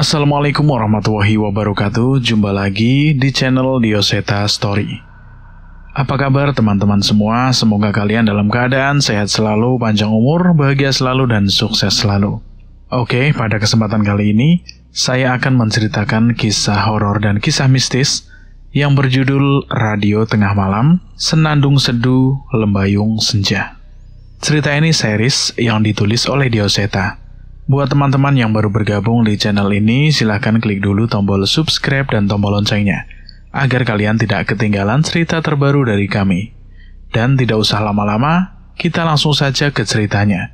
Assalamualaikum warahmatullahi wabarakatuh. Jumpa lagi di channel Dioseta Story. Apa kabar teman-teman semua? Semoga kalian dalam keadaan sehat selalu, panjang umur, bahagia selalu, dan sukses selalu. Oke, pada kesempatan kali ini saya akan menceritakan kisah horor dan kisah mistis yang berjudul Radio Tengah Malam, Senandung Seduh, Lembayung Senja. Cerita ini series yang ditulis oleh Dioseta. Buat teman-teman yang baru bergabung di channel ini, silahkan klik dulu tombol subscribe dan tombol loncengnya, agar kalian tidak ketinggalan cerita terbaru dari kami. Dan tidak usah lama-lama, kita langsung saja ke ceritanya.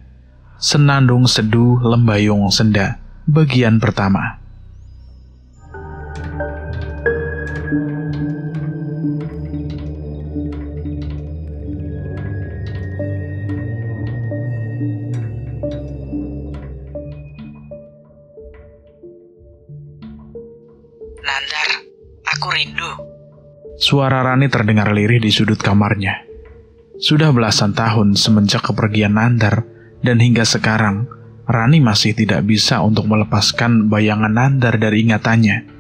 Senandung Seduh Lembayung Senda, bagian pertama. Nandar, aku rindu. Suara Rani terdengar lirih di sudut kamarnya. Sudah belasan tahun semenjak kepergian Nandar, dan hingga sekarang, Rani masih tidak bisa untuk melepaskan bayangan Nandar dari ingatannya.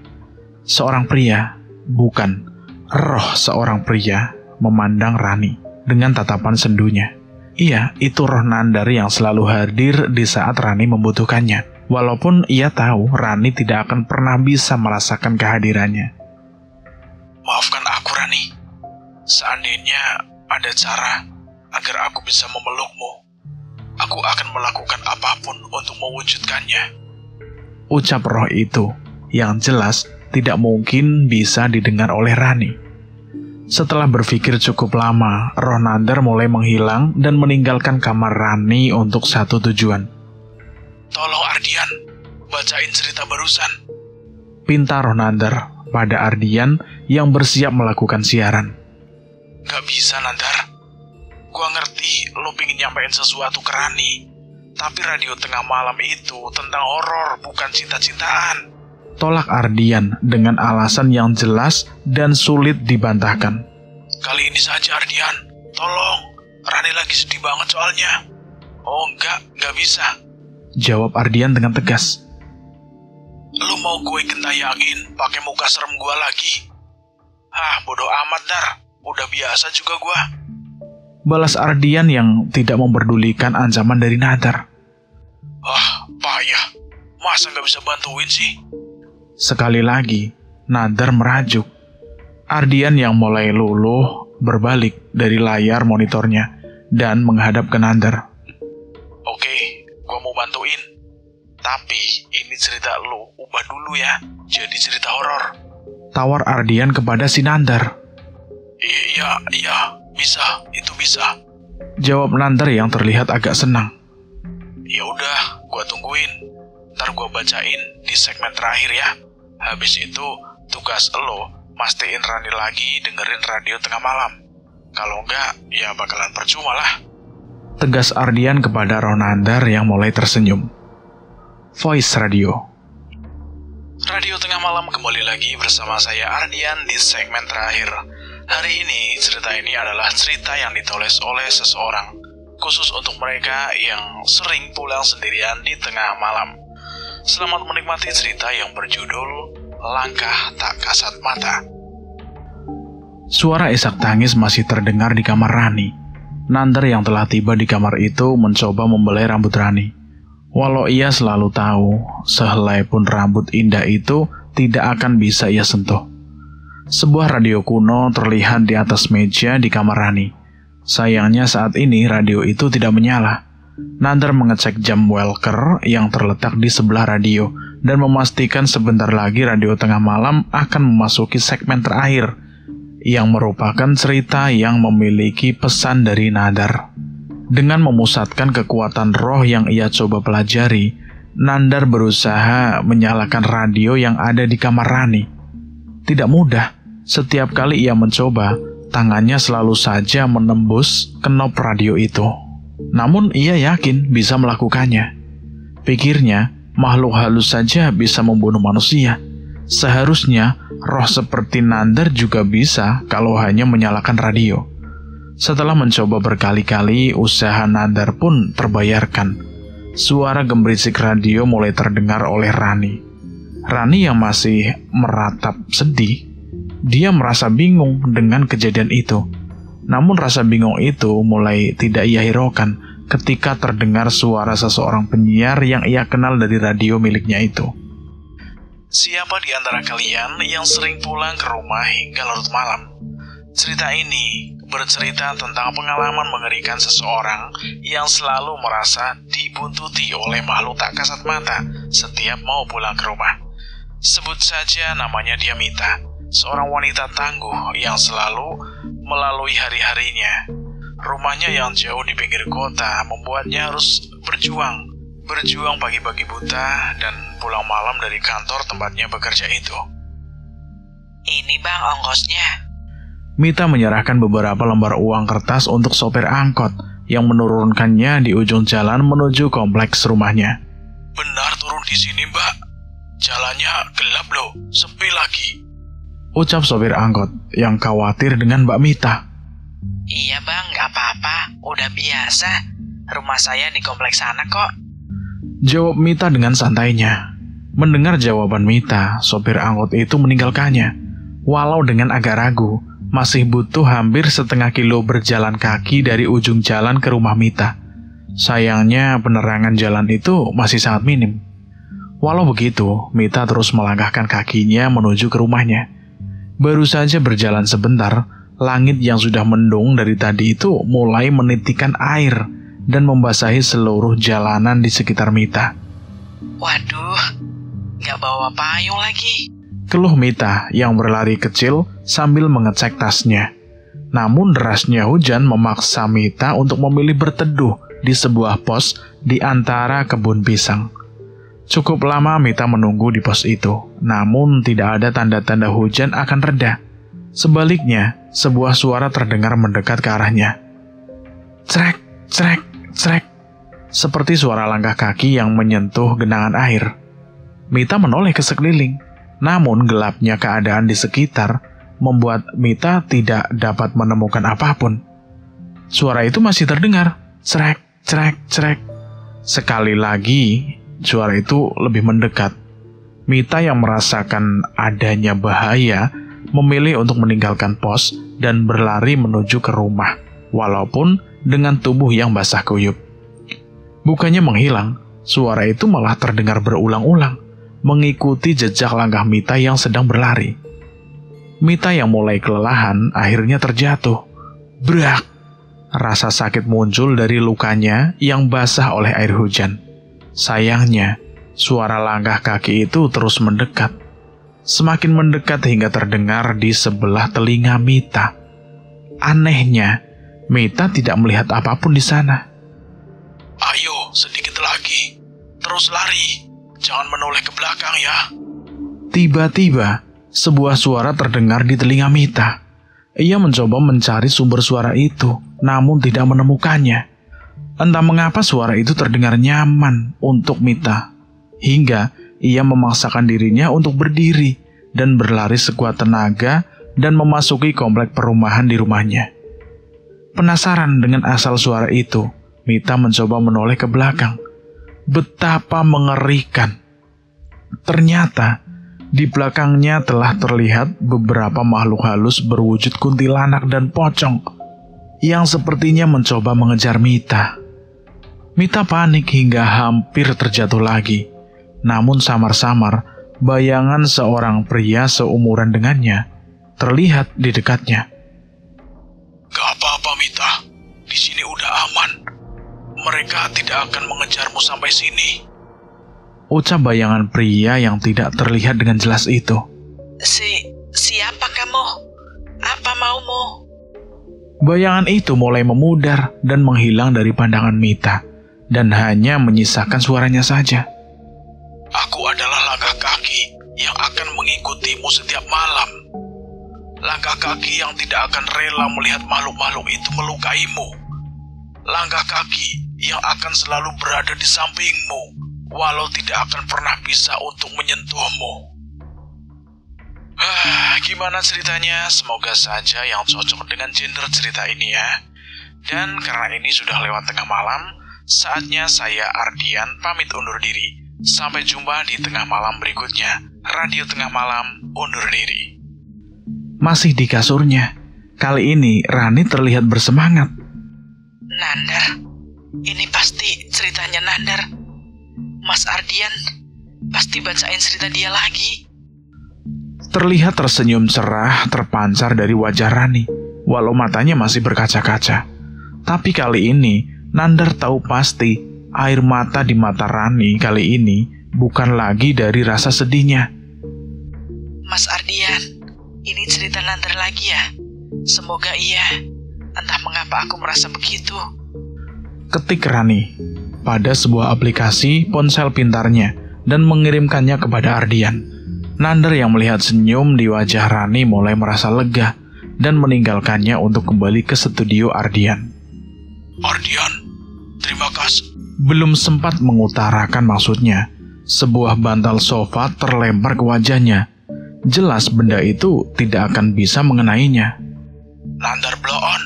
Seorang pria, bukan, roh seorang pria, memandang Rani dengan tatapan sendunya. Iya, itu roh Nandar yang selalu hadir di saat Rani membutuhkannya. Walaupun ia tahu Rani tidak akan pernah bisa merasakan kehadirannya. Maafkan aku, Rani. Seandainya ada cara agar aku bisa memelukmu, aku akan melakukan apapun untuk mewujudkannya. Ucap roh itu, yang jelas tidak mungkin bisa didengar oleh Rani. Setelah berpikir cukup lama, roh Nandar mulai menghilang dan meninggalkan kamar Rani untuk satu tujuan. Tolong Ardian, bacain cerita barusan. Pinta roh Nandar pada Ardian yang bersiap melakukan siaran. Gak bisa, Nandar. Gua ngerti lo pingin nyampein sesuatu ke Rani, tapi Radio Tengah Malam itu tentang horor, bukan cinta-cintaan. Tolak Ardian dengan alasan yang jelas dan sulit dibantahkan. Kali ini saja, Ardian. Tolong, Rani lagi sedih banget soalnya. Oh enggak bisa. Jawab Ardian dengan tegas. Lu mau gue gentayangin pakai muka serem gue lagi? Bodoh amat, Dar. Udah biasa juga gue. Balas Ardian yang tidak memperdulikan ancaman dari Nandar. Payah. Masa gak bisa bantuin sih? Sekali lagi, Nandar merajuk. Ardian yang mulai luluh berbalik dari layar monitornya dan menghadap ke Nandar. Oke, gue mau bantuin. Tapi ini cerita lu ubah dulu ya, jadi cerita horor. Tawar Ardian kepada si Nandar. Iya, bisa, itu bisa. Jawab Nandar yang terlihat agak senang. Ya udah, gue tungguin. Ntar gue bacain di segmen terakhir ya. Habis itu tugas lo mastiin Rani lagi dengerin Radio Tengah Malam. Kalau enggak, ya bakalan percuma lah. Tegas Ardian kepada roh Nandar yang mulai tersenyum. Voice Radio. Radio Tengah Malam kembali lagi bersama saya Ardian di segmen terakhir. Hari ini cerita ini adalah cerita yang ditulis oleh seseorang, khusus untuk mereka yang sering pulang sendirian di tengah malam. Selamat menikmati cerita yang berjudul Langkah Tak Kasat Mata. Suara isak tangis masih terdengar di kamar Rani. Nandar yang telah tiba di kamar itu mencoba membelai rambut Rani. Walau ia selalu tahu, sehelai pun rambut indah itu tidak akan bisa ia sentuh. Sebuah radio kuno terlihat di atas meja di kamar Rani. Sayangnya saat ini radio itu tidak menyala. Nandar mengecek jam Welker yang terletak di sebelah radio dan memastikan sebentar lagi Radio Tengah Malam akan memasuki segmen terakhir, yang merupakan cerita yang memiliki pesan dari Nandar. Dengan memusatkan kekuatan roh yang ia coba pelajari, Nandar berusaha menyalakan radio yang ada di kamar Rani. Tidak mudah, setiap kali ia mencoba, tangannya selalu saja menembus knop radio itu. Namun ia yakin bisa melakukannya. Pikirnya, makhluk halus saja bisa membunuh manusia. Seharusnya roh seperti Nandar juga bisa kalau hanya menyalakan radio. Setelah mencoba berkali-kali, usaha Nandar pun terbayarkan. Suara gemericik radio mulai terdengar oleh Rani. Rani yang masih meratap sedih, dia merasa bingung dengan kejadian itu. Namun rasa bingung itu mulai tidak ia hiraukan ketika terdengar suara seseorang penyiar yang ia kenal dari radio miliknya itu. Siapa di antara kalian yang sering pulang ke rumah hingga larut malam? Cerita ini bercerita tentang pengalaman mengerikan seseorang yang selalu merasa dibuntuti oleh makhluk tak kasat mata setiap mau pulang ke rumah. Sebut saja namanya dia Mita, seorang wanita tangguh yang selalu melalui hari-harinya. Rumahnya yang jauh di pinggir kota membuatnya harus berjuang pagi-pagi buta dan pulang malam dari kantor tempatnya bekerja itu. Ini bang ongkosnya. Mita menyerahkan beberapa lembar uang kertas untuk sopir angkot yang menurunkannya di ujung jalan menuju kompleks rumahnya. Benar turun di sini, Mbak. Jalannya gelap loh, sepi lagi. Ucap sopir angkot yang khawatir dengan Mbak Mita. Iya bang, gak apa-apa, udah biasa. Rumah saya di kompleks sana kok. Jawab Mita dengan santainya. Mendengar jawaban Mita, sopir angkot itu meninggalkannya. Walau dengan agak ragu, masih butuh hampir setengah kilo berjalan kaki dari ujung jalan ke rumah Mita. Sayangnya penerangan jalan itu masih sangat minim. Walau begitu, Mita terus melangkahkan kakinya menuju ke rumahnya. Baru saja berjalan sebentar, langit yang sudah mendung dari tadi itu mulai menitikkan air dan membasahi seluruh jalanan di sekitar Mita. Waduh, gak bawa payung lagi. Keluh Mita yang berlari kecil sambil mengecek tasnya. Namun derasnya hujan memaksa Mita untuk memilih berteduh di sebuah pos di antara kebun pisang. Cukup lama Mita menunggu di pos itu, namun tidak ada tanda-tanda hujan akan reda. Sebaliknya, sebuah suara terdengar mendekat ke arahnya. Crek, crek, crek. Seperti suara langkah kaki yang menyentuh genangan air. Mita menoleh ke sekeliling, namun gelapnya keadaan di sekitar membuat Mita tidak dapat menemukan apapun. Suara itu masih terdengar, crek, crek, crek. Sekali lagi, suara itu lebih mendekat. Mita yang merasakan adanya bahaya memilih untuk meninggalkan pos dan berlari menuju ke rumah, walaupun dengan tubuh yang basah kuyup. Bukannya menghilang, suara itu malah terdengar berulang-ulang, mengikuti jejak langkah Mita yang sedang berlari. Mita yang mulai kelelahan akhirnya terjatuh. Brak! Rasa sakit muncul dari lukanya yang basah oleh air hujan. Sayangnya, suara langkah kaki itu terus mendekat. Semakin mendekat hingga terdengar di sebelah telinga Mita. Anehnya, Mita tidak melihat apapun di sana. Ayo, sedikit lagi. Terus lari. Jangan menoleh ke belakang ya. Tiba-tiba, sebuah suara terdengar di telinga Mita. Ia mencoba mencari sumber suara itu, namun tidak menemukannya. Entah mengapa suara itu terdengar nyaman untuk Mita, hingga ia memaksakan dirinya untuk berdiri dan berlari sekuat tenaga dan memasuki komplek perumahan di rumahnya. Penasaran dengan asal suara itu, Mita mencoba menoleh ke belakang. Betapa mengerikan. Ternyata, di belakangnya telah terlihat beberapa makhluk halus berwujud kuntilanak dan pocong yang sepertinya mencoba mengejar Mita. Mita panik hingga hampir terjatuh lagi. Namun samar-samar, bayangan seorang pria seumuran dengannya terlihat di dekatnya. Gak apa-apa, Mita. Di sini udah aman. Mereka tidak akan mengejarmu sampai sini. Ucap bayangan pria yang tidak terlihat dengan jelas itu. Siapa kamu? Apa maumu? Bayangan itu mulai memudar dan menghilang dari pandangan Mita, dan hanya menyisakan suaranya saja. Aku adalah langkah kaki yang akan mengikutimu setiap malam. Langkah kaki yang tidak akan rela melihat makhluk-makhluk itu melukaimu. Langkah kaki yang akan selalu berada di sampingmu, walau tidak akan pernah bisa untuk menyentuhmu. Gimana ceritanya? Semoga saja yang cocok dengan genre cerita ini ya. Dan karena ini sudah lewat tengah malam, saatnya saya Ardian pamit undur diri. Sampai jumpa di tengah malam berikutnya. Radio Tengah Malam undur diri. Masih di kasurnya. Kali ini Rani terlihat bersemangat. Nandar, ini pasti ceritanya Nandar. Mas Ardian pasti bacain cerita dia lagi. Terlihat tersenyum cerah terpancar dari wajah Rani, walau matanya masih berkaca-kaca. Tapi kali ini, Nandar tahu pasti air mata di mata Rani kali ini bukan lagi dari rasa sedihnya. Mas Ardian, ini cerita Nandar lagi ya? Semoga iya. Entah mengapa aku merasa begitu. Ketik Rani pada sebuah aplikasi ponsel pintarnya dan mengirimkannya kepada Ardian. Nandar yang melihat senyum di wajah Rani mulai merasa lega dan meninggalkannya untuk kembali ke studio Ardian. Ardian, terima kasih. Belum sempat mengutarakan maksudnya, sebuah bantal sofa terlempar ke wajahnya. Jelas benda itu tidak akan bisa mengenainya. Nandar blow on.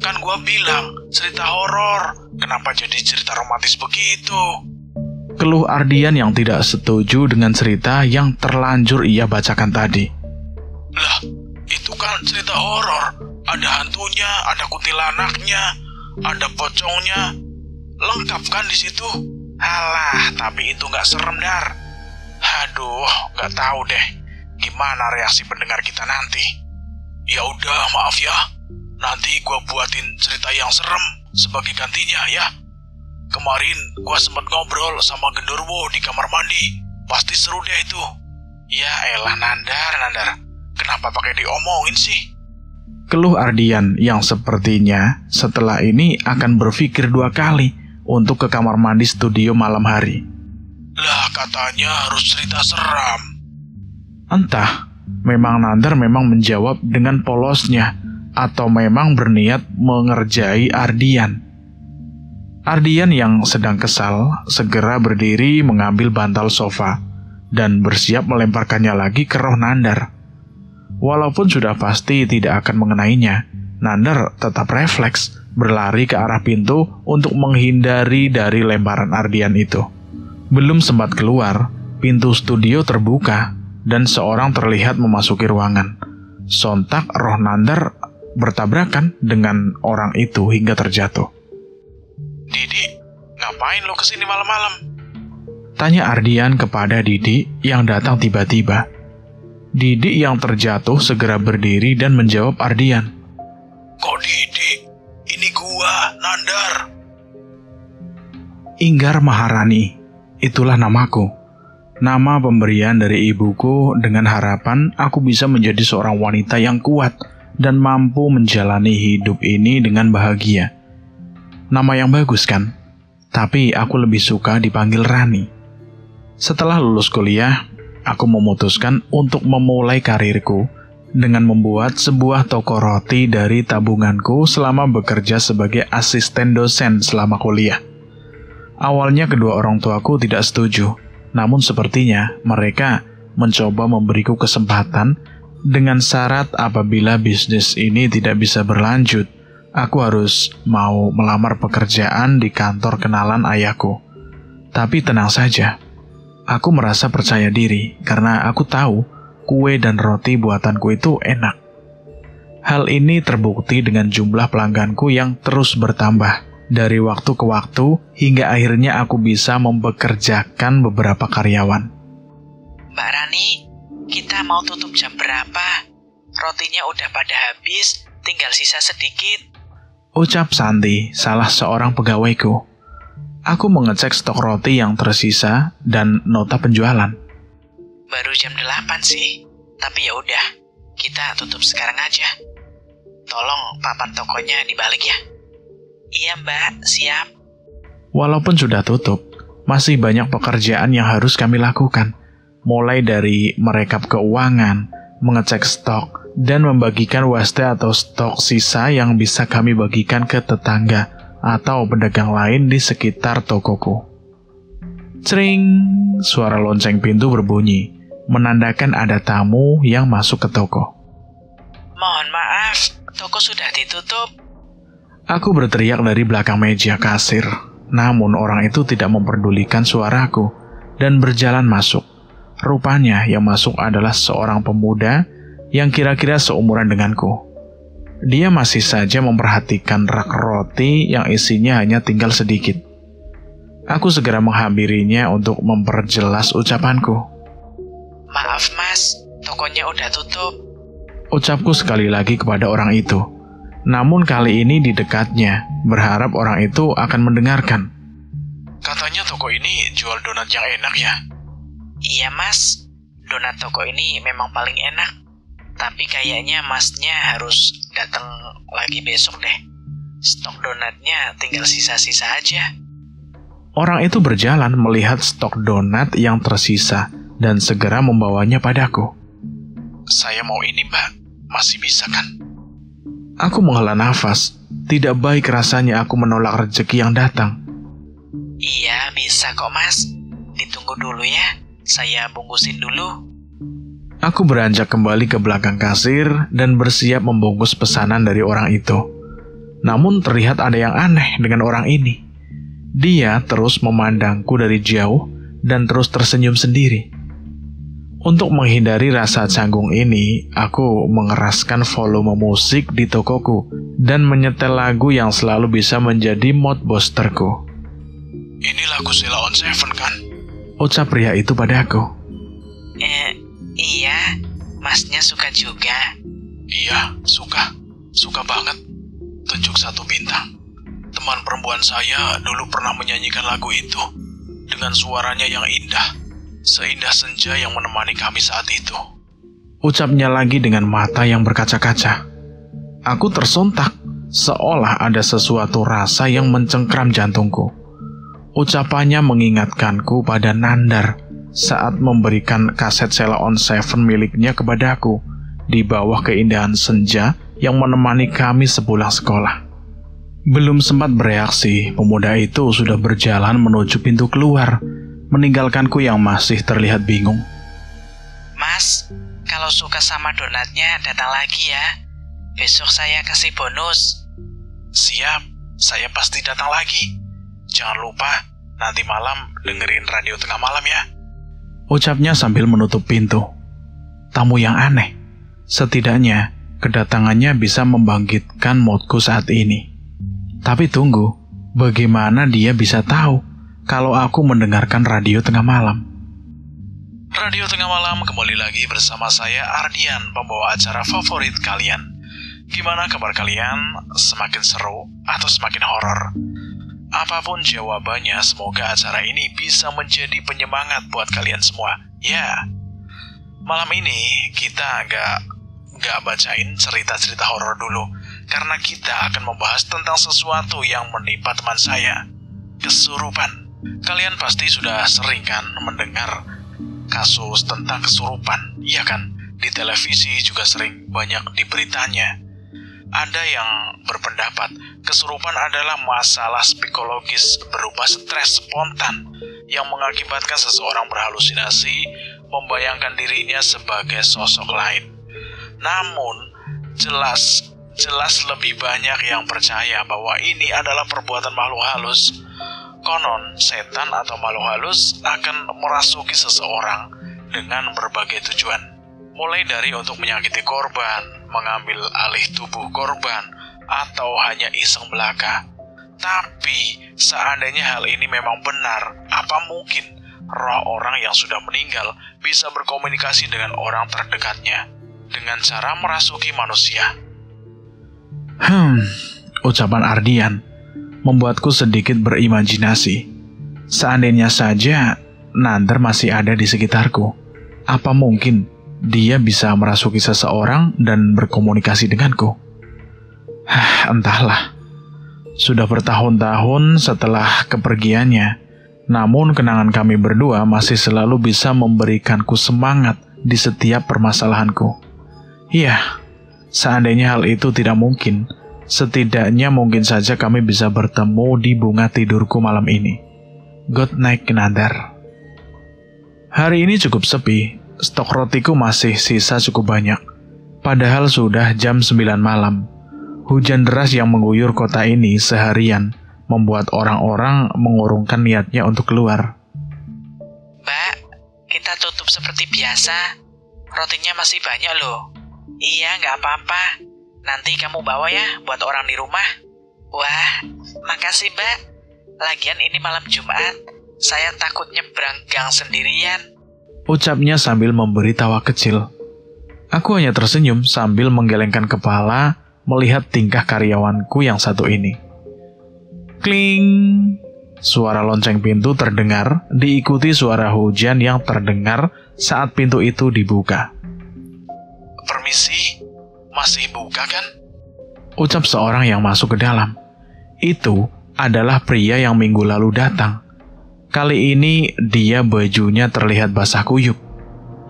Kan gua bilang cerita horor. Kenapa jadi cerita romantis begitu? Keluh Ardian yang tidak setuju dengan cerita yang terlanjur ia bacakan tadi. Lah, itu kan cerita horor. Ada hantunya, ada kuntilanaknya, ada pocongnya. Lengkap kan di situ? Alah, tapi itu nggak serem, Dar. Aduh, nggak tahu deh gimana reaksi pendengar kita nanti. Ya udah, maaf ya. Nanti gua buatin cerita yang serem sebagai gantinya ya. Kemarin gua sempat ngobrol sama Gendorwo di kamar mandi. Pasti seru deh itu. Ya elah Nandar. Kenapa pakai diomongin sih? Keluh Ardian yang sepertinya setelah ini akan berpikir 2 kali untuk ke kamar mandi studio malam hari. Lah katanya harus cerita seram. Entah, memang Nandar memang menjawab dengan polosnya atau memang berniat mengerjai Ardian. Ardian yang sedang kesal segera berdiri mengambil bantal sofa dan bersiap melemparkannya lagi ke roh Nandar. Walaupun sudah pasti tidak akan mengenainya, Nandar tetap refleks berlari ke arah pintu untuk menghindari dari lemparan Ardian itu. Belum sempat keluar, pintu studio terbuka dan seorang terlihat memasuki ruangan. Sontak roh Nandar bertabrakan dengan orang itu hingga terjatuh. Didi, ngapain lo kesini malam-malam? Tanya Ardian kepada Didi yang datang tiba-tiba. Didi yang terjatuh segera berdiri dan menjawab Ardian. Kok Didi? Ini gua, Nandar. Inggar Maharani, itulah namaku. Nama pemberian dari ibuku dengan harapan aku bisa menjadi seorang wanita yang kuat dan mampu menjalani hidup ini dengan bahagia. Nama yang bagus kan? Tapi aku lebih suka dipanggil Rani. Setelah lulus kuliah, aku memutuskan untuk memulai karirku dengan membuat sebuah toko roti dari tabunganku selama bekerja sebagai asisten dosen selama kuliah. Awalnya kedua orang tuaku tidak setuju. Namun sepertinya mereka mencoba memberiku kesempatan dengan syarat apabila bisnis ini tidak bisa berlanjut, aku harus mau melamar pekerjaan di kantor kenalan ayahku. Tapi tenang saja, aku merasa percaya diri karena aku tahu kue dan roti buatanku itu enak. Hal ini terbukti dengan jumlah pelangganku yang terus bertambah. Dari waktu ke waktu, hingga akhirnya aku bisa mempekerjakan beberapa karyawan. Mbak Rani, kita mau tutup jam berapa? Rotinya udah pada habis, tinggal sisa sedikit. Ucap Santi, salah seorang pegawaiku. Aku mengecek stok roti yang tersisa dan nota penjualan. Baru jam 8 sih, tapi ya udah, kita tutup sekarang aja. Tolong papan tokonya dibalik ya. Iya Mbak, siap. Walaupun sudah tutup, masih banyak pekerjaan yang harus kami lakukan. Mulai dari merekap keuangan, mengecek stok, dan membagikan waste atau stok sisa yang bisa kami bagikan ke tetangga atau pedagang lain di sekitar tokoku. Cering, suara lonceng pintu berbunyi, menandakan ada tamu yang masuk ke toko. Mohon maaf, toko sudah ditutup. Aku berteriak dari belakang meja kasir, namun orang itu tidak memperdulikan suaraku dan berjalan masuk. Rupanya yang masuk adalah seorang pemuda yang kira-kira seumuran denganku. Dia masih saja memperhatikan rak roti yang isinya hanya tinggal sedikit. Aku segera menghampirinya untuk memperjelas ucapanku. Maaf mas, tokonya udah tutup. Ucapku sekali lagi kepada orang itu. Namun kali ini di dekatnya, berharap orang itu akan mendengarkan. Katanya toko ini jual donat yang enak ya? Iya mas, donat toko ini memang paling enak. Tapi kayaknya masnya harus datang lagi besok deh. Stok donatnya tinggal sisa-sisa aja. Orang itu berjalan melihat stok donat yang tersisa dan segera membawanya padaku. Saya mau ini mbak, masih bisa kan? Aku menghela nafas. Tidak baik rasanya aku menolak rezeki yang datang. Iya bisa kok mas. Ditunggu dulu ya, saya bungkusin dulu. Aku beranjak kembali ke belakang kasir dan bersiap membungkus pesanan dari orang itu. Namun terlihat ada yang aneh dengan orang ini. Dia terus memandangku dari jauh dan terus tersenyum sendiri. Untuk menghindari rasa canggung ini, aku mengeraskan volume musik di tokoku dan menyetel lagu yang selalu bisa menjadi mood boosterku. Ini lagu Sheila on 7 kan? Ucap pria itu padaku. Iya, masnya suka juga. Iya, suka banget. Tunjuk 1 bintang. Teman perempuan saya dulu pernah menyanyikan lagu itu dengan suaranya yang indah, seindah senja yang menemani kami saat itu. Ucapnya lagi dengan mata yang berkaca-kaca. Aku tersontak, seolah ada sesuatu rasa yang mencengkram jantungku. Ucapannya mengingatkanku pada Nandar saat memberikan kaset Sheila on 7 miliknya kepadaku di bawah keindahan senja yang menemani kami sepulang sekolah. Belum sempat bereaksi, pemuda itu sudah berjalan menuju pintu keluar, meninggalkanku yang masih terlihat bingung. Mas, kalau suka sama donatnya datang lagi ya. Besok saya kasih bonus. Siap, saya pasti datang lagi. Jangan lupa, nanti malam dengerin radio tengah malam ya. Ucapnya sambil menutup pintu. Tamu yang aneh. Setidaknya, kedatangannya bisa membangkitkan moodku saat ini. Tapi tunggu, bagaimana dia bisa tahu kalau aku mendengarkan radio tengah malam? Radio Tengah Malam kembali lagi bersama saya Ardian, pembawa acara favorit kalian. Gimana kabar kalian? Semakin seru atau semakin horor? Apapun jawabannya, semoga acara ini bisa menjadi penyemangat buat kalian semua. Ya, malam ini kita nggak bacain cerita-cerita horor dulu, karena kita akan membahas tentang sesuatu yang menimpa teman saya, kesurupan. Kalian pasti sudah sering kan mendengar kasus tentang kesurupan, iya kan? Di televisi juga sering banyak di beritanya. Ada yang berpendapat kesurupan adalah masalah psikologis berupa stres spontan yang mengakibatkan seseorang berhalusinasi, membayangkan dirinya sebagai sosok lain. Namun, jelas lebih banyak yang percaya bahwa ini adalah perbuatan makhluk halus. Konon, setan atau makhluk halus akan merasuki seseorang dengan berbagai tujuan. Mulai dari untuk menyakiti korban, mengambil alih tubuh korban, atau hanya iseng belaka. Tapi, seandainya hal ini memang benar, apa mungkin roh orang yang sudah meninggal bisa berkomunikasi dengan orang terdekatnya dengan cara merasuki manusia? Ucapan Ardian membuatku sedikit berimajinasi. Seandainya saja Nandar masih ada di sekitarku, apa mungkin dia bisa merasuki seseorang dan berkomunikasi denganku? Entahlah. Sudah bertahun-tahun setelah kepergiannya, namun kenangan kami berdua masih selalu bisa memberikanku semangat di setiap permasalahanku. Iya, seandainya hal itu tidak mungkin, setidaknya mungkin saja kami bisa bertemu di bunga tidurku malam ini. Good night, Nandar. Hari ini cukup sepi. Stok rotiku masih sisa cukup banyak. Padahal sudah jam 9 malam. Hujan deras yang mengguyur kota ini seharian membuat orang-orang mengurungkan niatnya untuk keluar. Mbak, minta tutup seperti biasa. Rotinya masih banyak loh. Iya, nggak apa-apa. Nanti kamu bawa ya buat orang di rumah. Wah, makasih Mbak. Lagian ini malam Jumat. Saya takut nyebrang gang sendirian. Ucapnya sambil memberi tawa kecil. Aku hanya tersenyum sambil menggelengkan kepala melihat tingkah karyawanku yang satu ini. Kling! Suara lonceng pintu terdengar, diikuti suara hujan yang terdengar saat pintu itu dibuka. Permisi, masih buka kan? Ucap seorang yang masuk ke dalam. Itu adalah pria yang minggu lalu datang. Kali ini dia bajunya terlihat basah kuyup,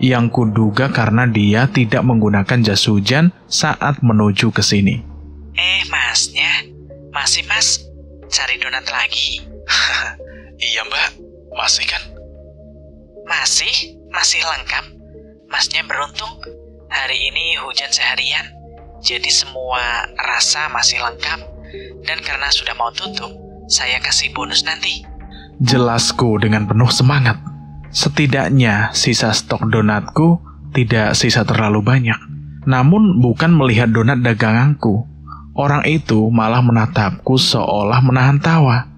yang kuduga karena dia tidak menggunakan jas hujan saat menuju ke sini. Masnya? Masih Mas? Cari donat lagi? Iya Mbak, masih kan? Masih lengkap. Masnya beruntung. Hari ini hujan seharian, jadi semua rasa masih lengkap. Dan karena sudah mau tutup, saya kasih bonus nanti. Jelasku dengan penuh semangat. Setidaknya sisa stok donatku tidak sisa terlalu banyak. Namun bukan melihat donat daganganku. Orang itu malah menatapku seolah menahan tawa.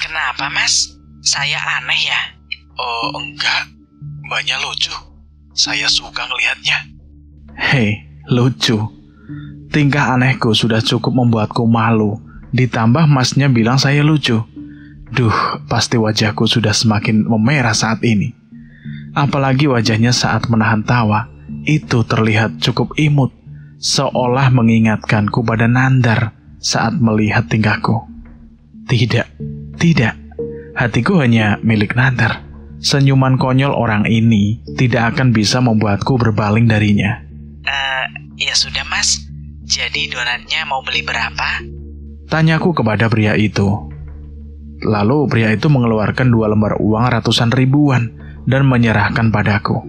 Kenapa Mas? Saya aneh ya? Oh enggak, Mbaknya lucu. Saya suka ngelihatnya. Hei, lucu. Tingkah anehku sudah cukup membuatku malu. Ditambah Masnya bilang saya lucu. Duh, pasti wajahku sudah semakin memerah saat ini. Apalagi wajahnya saat menahan tawa. Itu terlihat cukup imut. Seolah mengingatkanku pada Nandar saat melihat tingkahku. Tidak. Hatiku hanya milik Nandar. Senyuman konyol orang ini tidak akan bisa membuatku berpaling darinya. Ya sudah Mas. Jadi donatnya mau beli berapa? Tanyaku kepada pria itu. Lalu pria itu mengeluarkan 2 lembar uang ratusan ribuan dan menyerahkan padaku.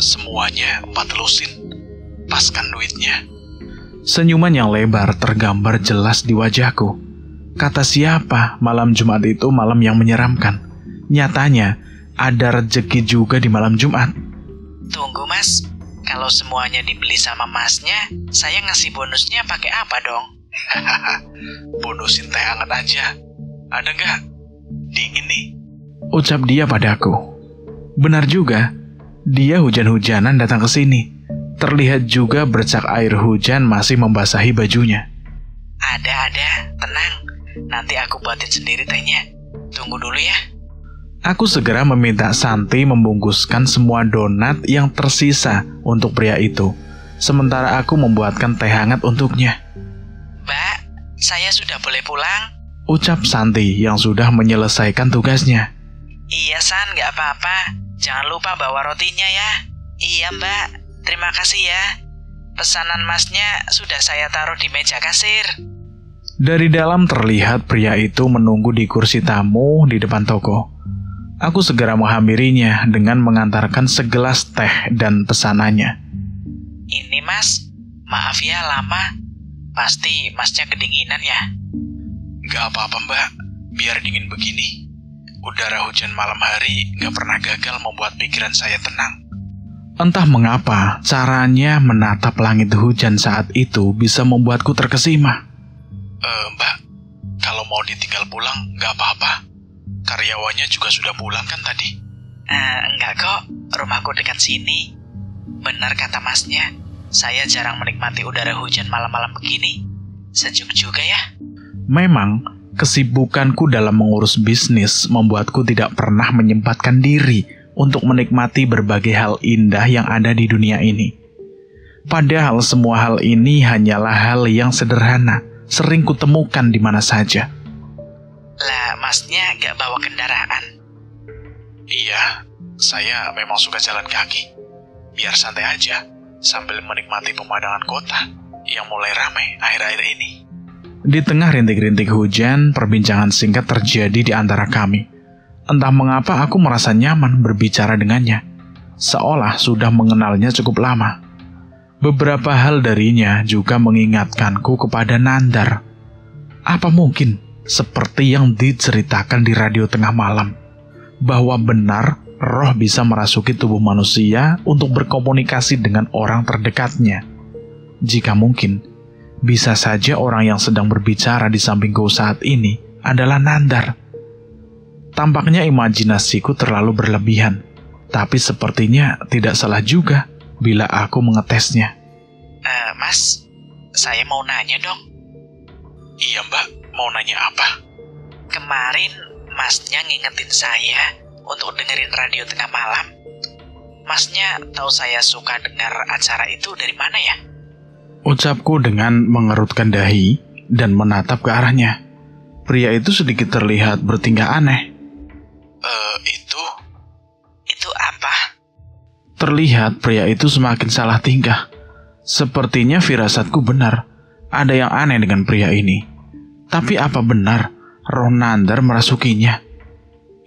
Semuanya 4 lusin. Paskan duitnya. Senyuman yang lebar tergambar jelas di wajahku. Kata siapa malam Jumat itu malam yang menyeramkan. Nyatanya ada rezeki juga di malam Jumat. Tunggu Mas, kalau semuanya dibeli sama Masnya, saya ngasih bonusnya pakai apa dong? Bonusin teh hangat aja. Ada nggak? Dingin nih. Ucap dia padaku. Benar juga, dia hujan-hujanan datang ke sini. Terlihat juga bercak air hujan masih membasahi bajunya. Ada, tenang. Nanti aku buatin sendiri tehnya. Tunggu dulu ya. Aku segera meminta Santi membungkuskan semua donat yang tersisa untuk pria itu. Sementara aku membuatkan teh hangat untuknya. Mbak, saya sudah boleh pulang? Ucap Santi yang sudah menyelesaikan tugasnya. Iya San, gak apa-apa. Jangan lupa bawa rotinya ya. Iya Mbak, terima kasih ya. Pesanan Masnya sudah saya taruh di meja kasir. Dari dalam terlihat pria itu menunggu di kursi tamu di depan toko. Aku segera menghampirinya dengan mengantarkan segelas teh dan pesanannya. Ini Mas, maaf ya lama. Pasti Masnya kedinginan ya? Gak apa-apa Mbak, biar dingin begini. Udara hujan malam hari gak pernah gagal membuat pikiran saya tenang. Entah mengapa, caranya menatap langit hujan saat itu bisa membuatku terkesima. Mbak, kalau mau ditinggal pulang gak apa-apa. Karyawannya juga sudah pulang kan tadi? Enggak kok, rumahku dekat sini. Benar kata Masnya, saya jarang menikmati udara hujan malam-malam begini. Sejuk juga ya. Memang, kesibukanku dalam mengurus bisnis membuatku tidak pernah menyempatkan diri untuk menikmati berbagai hal indah yang ada di dunia ini. Padahal semua hal ini hanyalah hal yang sederhana, sering kutemukan di mana saja. Lah, Masnya gak bawa kendaraan? Iya, saya memang suka jalan kaki. Biar santai aja, sambil menikmati pemandangan kota yang mulai ramai akhir-akhir ini. Di tengah rintik-rintik hujan, perbincangan singkat terjadi di antara kami. Entah mengapa aku merasa nyaman berbicara dengannya, seolah sudah mengenalnya cukup lama. Beberapa hal darinya juga mengingatkanku kepada Nandar. Apa mungkin seperti yang diceritakan di radio tengah malam, bahwa benar roh bisa merasuki tubuh manusia untuk berkomunikasi dengan orang terdekatnya. Jika mungkin, bisa saja orang yang sedang berbicara di sampingku saat ini adalah Nandar. Tampaknya imajinasiku terlalu berlebihan, tapi sepertinya tidak salah juga bila aku mengetesnya. Mas, saya mau nanya dong. Iya mbak, mau nanya apa? Kemarin masnya ngingetin saya untuk dengerin radio tengah malam. Masnya tahu saya suka dengar acara itu dari mana ya? Ucapku dengan mengerutkan dahi dan menatap ke arahnya. Pria itu sedikit terlihat bertingkah aneh. Itu apa? Terlihat pria itu semakin salah tingkah. Sepertinya firasatku benar. Ada yang aneh dengan pria ini. Tapi apa benar roh Nandar merasukinya?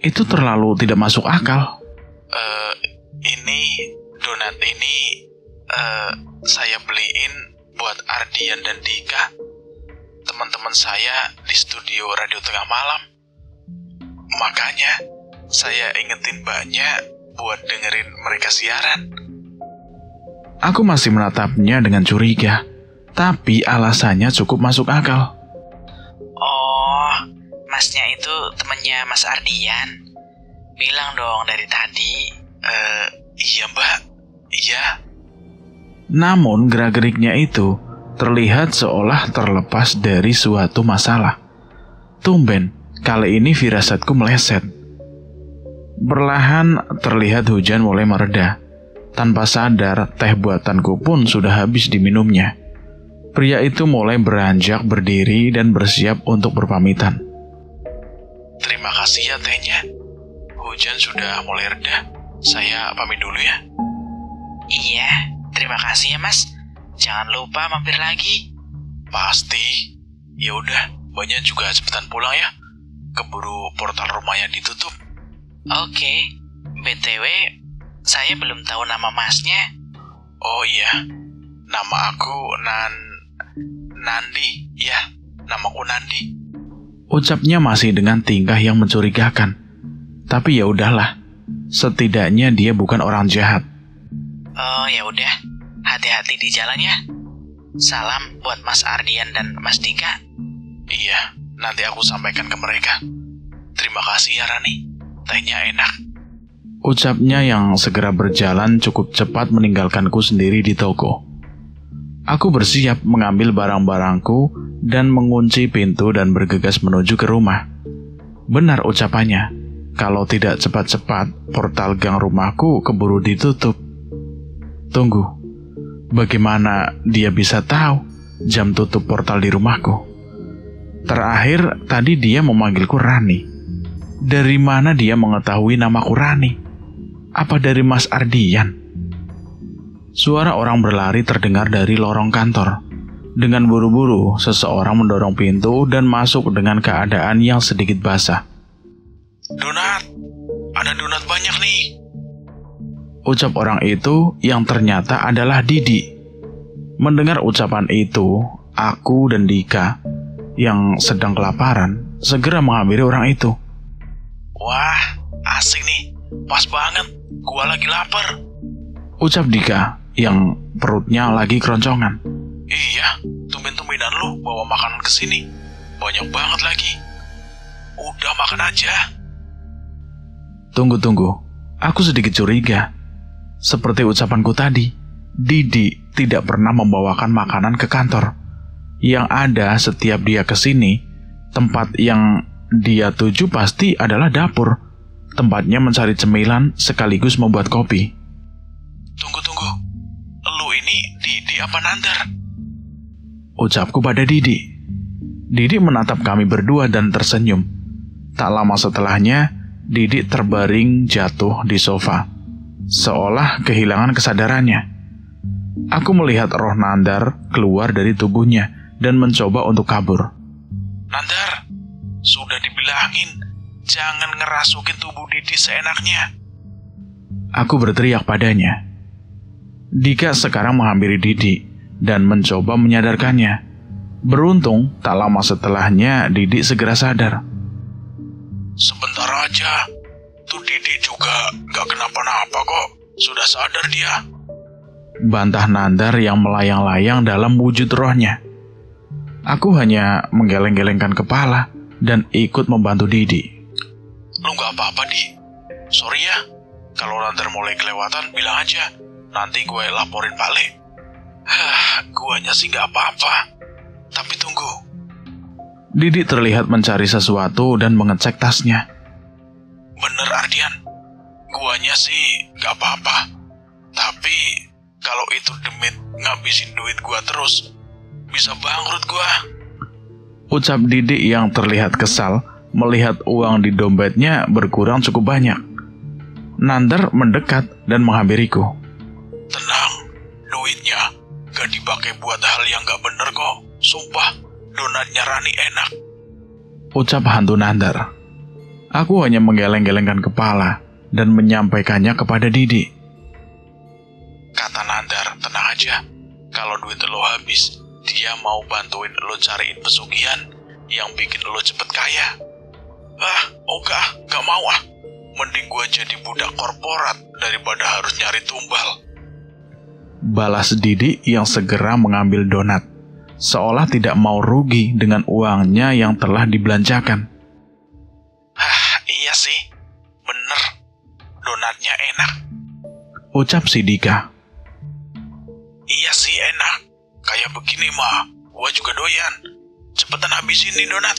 Itu terlalu tidak masuk akal. Ini donat ini saya beliin buat Ardian dan Dika, teman-teman saya di studio Radio Tengah Malam. Makanya saya ingetin mbaknya buat dengerin mereka siaran. Aku masih menatapnya dengan curiga, tapi alasannya cukup masuk akal. Oh, masnya itu temannya Mas Ardian. Bilang dong dari tadi. Iya mbak, iya. Namun gerak-geriknya itu terlihat seolah terlepas dari suatu masalah. Tumben, kali ini firasatku meleset. Perlahan terlihat hujan mulai mereda. Tanpa sadar, teh buatanku pun sudah habis diminumnya. Pria itu mulai beranjak berdiri dan bersiap untuk berpamitan. Terima kasih ya tehnya. Hujan sudah mulai reda. Saya pamit dulu ya. Iya, terima kasih ya Mas. Jangan lupa mampir lagi. Pasti. Ya udah, mbaknya juga cepetan pulang ya. Keburu portal rumahnya ditutup. Oke. BTW, saya belum tahu nama Masnya. Oh iya, nama aku Nandi. Ya, namaku Nandi. Ucapnya masih dengan tingkah yang mencurigakan. Tapi ya udahlah. Setidaknya dia bukan orang jahat. Oh ya udah, hati-hati di jalan ya. Salam buat Mas Ardian dan Mas Dika. Iya, nanti aku sampaikan ke mereka. Terima kasih ya Rani, tehnya enak. Ucapnya yang segera berjalan cukup cepat meninggalkanku sendiri di toko. Aku bersiap mengambil barang-barangku dan mengunci pintu dan bergegas menuju ke rumah. Benar ucapannya, kalau tidak cepat-cepat, portal gang rumahku keburu ditutup. Tunggu, bagaimana dia bisa tahu jam tutup portal di rumahku? Terakhir, tadi dia memanggilku Rani. Dari mana dia mengetahui namaku Rani? Apa dari Mas Ardian? Suara orang berlari terdengar dari lorong kantor. Dengan buru-buru, seseorang mendorong pintu dan masuk dengan keadaan yang sedikit basah. Donat, ada donat banyak nih. Ucap orang itu yang ternyata adalah Didi. Mendengar ucapan itu, aku dan Dika yang sedang kelaparan segera menghampiri orang itu. Wah, asik nih. Pas banget, gua lagi lapar. Ucap Dika yang perutnya lagi keroncongan. Iya, tumben-tumbenan lu bawa makanan ke sini. Banyak banget lagi. Udah makan aja. Tunggu, aku sedikit curiga. Seperti ucapanku tadi, Didi tidak pernah membawakan makanan ke kantor. Yang ada setiap dia ke sini, tempat yang dia tuju pasti adalah dapur. Tempatnya mencari cemilan sekaligus membuat kopi. Tunggu. Lu ini Didi apa Nandar? Ucapku pada Didi. Didi menatap kami berdua dan tersenyum. Tak lama setelahnya, Didi terbaring jatuh di sofa, seolah kehilangan kesadarannya. Aku melihat roh Nandar keluar dari tubuhnya dan mencoba untuk kabur. Nandar, sudah dibilangin, jangan ngerasukin tubuh Didi seenaknya. Aku berteriak padanya. Dika sekarang menghampiri Didi dan mencoba menyadarkannya. Beruntung, tak lama setelahnya Didi segera sadar. Sebentar aja, tuh Didi juga gak gak kenapa-napa kok. Sudah sadar dia. Bantah Nandar yang melayang-layang dalam wujud rohnya. Aku hanya menggeleng-gelengkan kepala dan ikut membantu Didi. Lu gak apa-apa, Di. Sorry ya. Kalau Nandar mulai kelewatan, bilang aja. Nanti gue laporin balik. Guanya sih gak apa-apa. Tapi tunggu. Didi terlihat mencari sesuatu dan mengecek tasnya. Bener, Ardian. Guanya sih gak apa-apa. Tapi kalau itu demit ngabisin duit gua terus, bisa bangkrut gua. Ucap Didi yang terlihat kesal melihat uang di dompetnya berkurang cukup banyak. Nandar mendekat dan menghampiriku. Tenang, duitnya gak dipakai buat hal yang gak bener kok. Sumpah, donatnya Rani enak. Ucap hantu Nandar. Aku hanya menggeleng-gelengkan kepala dan menyampaikannya kepada Didi. Kata Nandar, tenang aja. Kalau duit lo habis, dia mau bantuin lo cariin pesugihan yang bikin lo cepet kaya. Gak mau ah. Mending gue jadi budak korporat daripada harus nyari tumbal. Balas Didi yang segera mengambil donat, seolah tidak mau rugi dengan uangnya yang telah dibelanjakan. Iya sih, bener. Donatnya enak. Ucap si Dika. Iya sih enak. Kayak begini mah, gua juga doyan. Cepetan habisin nih donat.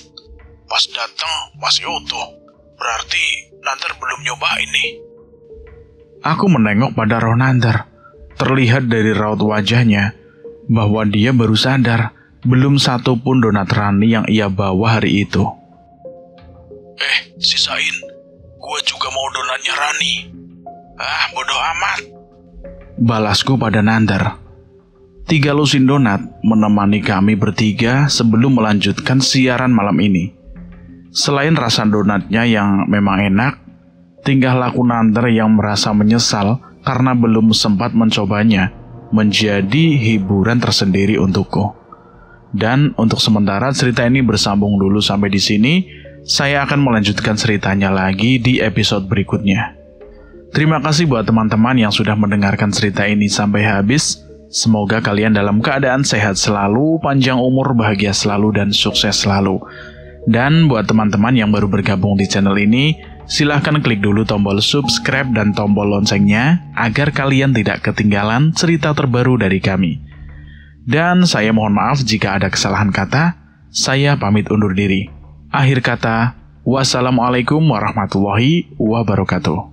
Pas dateng masih utuh. Berarti Nandar belum nyobain nih. Aku menengok pada roh Nandar. Terlihat dari raut wajahnya bahwa dia baru sadar belum satu pun donat Rani yang ia bawa hari itu. Sisain. Gua juga mau donatnya Rani. Bodoh amat. Balasku pada Nandar. 3 lusin donat menemani kami bertiga sebelum melanjutkan siaran malam ini. Selain rasa donatnya yang memang enak, tingkah laku Nandar yang merasa menyesal karena belum sempat mencobanya menjadi hiburan tersendiri untukku. Dan untuk sementara cerita ini bersambung dulu sampai di sini. Saya akan melanjutkan ceritanya lagi di episode berikutnya. Terima kasih buat teman-teman yang sudah mendengarkan cerita ini sampai habis. Semoga kalian dalam keadaan sehat selalu, panjang umur, bahagia selalu, dan sukses selalu. Dan buat teman-teman yang baru bergabung di channel ini, silahkan klik dulu tombol subscribe dan tombol loncengnya agar kalian tidak ketinggalan cerita terbaru dari kami. Dan saya mohon maaf jika ada kesalahan kata. Saya pamit undur diri. Akhir kata, wassalamualaikum warahmatullahi wabarakatuh.